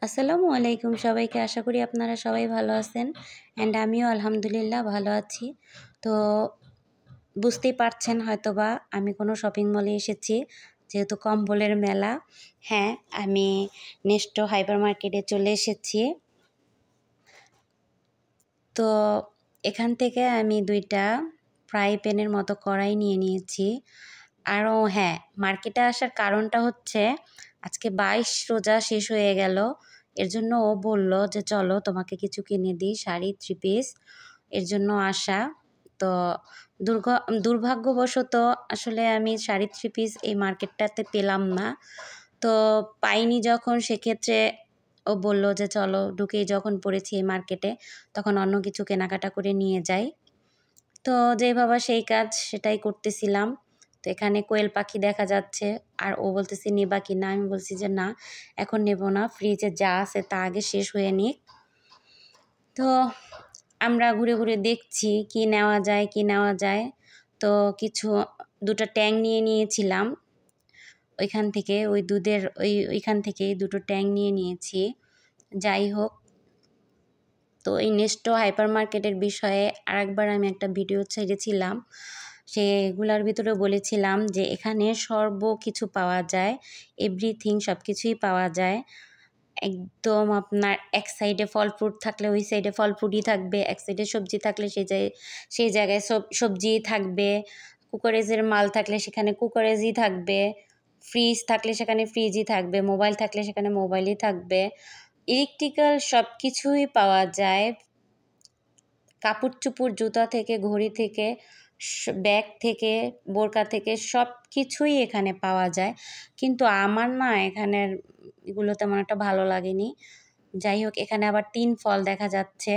আসসালামু আলাইকুম সবাইকে। আশা করি আপনারা সবাই ভালো আছেন অ্যান্ড আমিও আলহামদুলিল্লাহ ভালো আছি। তো বুঝতেই পারছেন হয়তোবা আমি কোনো শপিং মলে এসেছি, যেহেতু কম্বলের মেলা। হ্যাঁ, আমি নেস্টো হাইপার মার্কেটে চলে এসেছি। তো এখান থেকে আমি 2টা ফ্রাই প্যানের মতো কড়াই নিয়ে নিয়েছি। আরও হ্যাঁ, মার্কেটে আসার কারণটা হচ্ছে আজকে 22 রোজা শেষ হয়ে গেল। এর জন্য ও বলল যে চলো তোমাকে কিছু কিনে দিই, শাড়ি 3 পিস, এর জন্য আসা। তো দুর্ভাগ্যবশত আসলে আমি শাড়ি 3 পিস এই মার্কেটটাতে পেলাম না। তো পাইনি যখন, সেক্ষেত্রে ও বলল যে চলো ঢুকেই যখন পড়েছি এই মার্কেটে তখন অন্য কিছু কেনাকাটা করে নিয়ে যাই। তো যেই ভাবা সেই কাজ, সেটাই করতেছিলাম। তো এখানে কোয়েল পাখি দেখা যাচ্ছে আর ও বলতেছে নিবা কি না, আমি বলছি যে না এখন নেব না, ফ্রিজে যা আছে তা আগে শেষ হয়ে নিক। তো আমরা ঘুরে ঘুরে দেখছি কি নেওয়া যায়। তো কিছু 2টা ট্যাং নিয়ে নিয়েছিলাম ওইখান থেকে, ওই দুধের ওইখান থেকেই 2টো ট্যাং নিয়ে নিয়েছি। যাই হোক, তো এই নেস্টো হাইপার মার্কেটের বিষয়ে আরেকবার আমি একটা ভিডিও ছেড়েছিলাম, সেগুলার ভিতরে বলেছিলাম যে এখানে কিছু পাওয়া যায়, এভরিথিং সব কিছুই পাওয়া যায়। একদম আপনার এক সাইডে ফল ফ্রুট থাকলে ওই সাইডে ফল ফ্রুটই থাকবে, এক সাইডে সবজি থাকলে সেই জায়গায় সবজিই থাকবে, কুকারেজের মাল থাকলে সেখানে কুকারেজই থাকবে, ফ্রিজ থাকলে সেখানে ফ্রিজই থাকবে, মোবাইল থাকলে সেখানে মোবাইলই থাকবে। ইলেকট্রিক্যাল সব কিছুই পাওয়া যায়, কাপড় চোপড়, জুতা থেকে, ঘড়ি থেকে, ব্যাগ থেকে, বোরকা থেকে সব কিছুই এখানে পাওয়া যায়। কিন্তু আমার না এখানের এগুলো তেমন একটা ভালো লাগেনি। যাই হোক, এখানে আবার 3 ফল দেখা যাচ্ছে।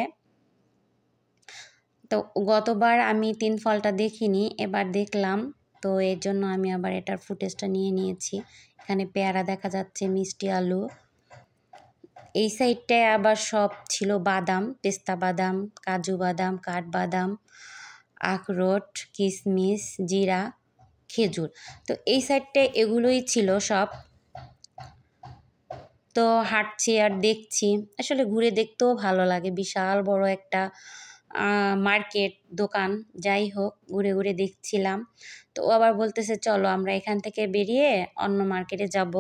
তো গতবার আমি 3 ফলটা দেখিনি, এবার দেখলাম। তো এর জন্য আমি আবার এটার ফুটেজটা নিয়ে নিয়েছি। এখানে পেয়ারা দেখা যাচ্ছে, মিষ্টি আলু। এই সাইডটায় আবার সব ছিল বাদাম, পেস্তা বাদাম, কাজু বাদাম, কাঠবাদাম, আখরোট, কিশমিশ, জিরা, খেজুর। তো এই সাইডটায় এগুলোই ছিল সব। তো হাঁটছি আর দেখছি, আসলে ঘুরে দেখতেও ভালো লাগে, বিশাল বড় একটা মার্কেট, দোকান। যাই হোক, ঘুরে ঘুরে দেখছিলাম। তো ও আবার বলতেছে চলো আমরা এখান থেকে বেরিয়ে অন্য মার্কেটে যাব,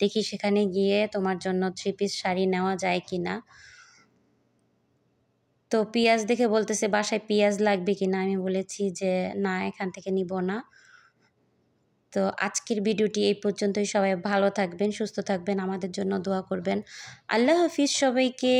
দেখি সেখানে গিয়ে তোমার জন্য 3 পিস শাড়ি নেওয়া যায় কি না। তো পেঁয়াজ দেখে বলতেছে বাসায় পেঁয়াজ লাগবে কি না, আমি বলেছি যে না এখান থেকে নিব না। তো আজকের ভিডিওটি এই পর্যন্তই। সবাই ভালো থাকবেন, সুস্থ থাকবেন, আমাদের জন্য দোয়া করবেন। আল্লাহ হাফিজ সবাইকে।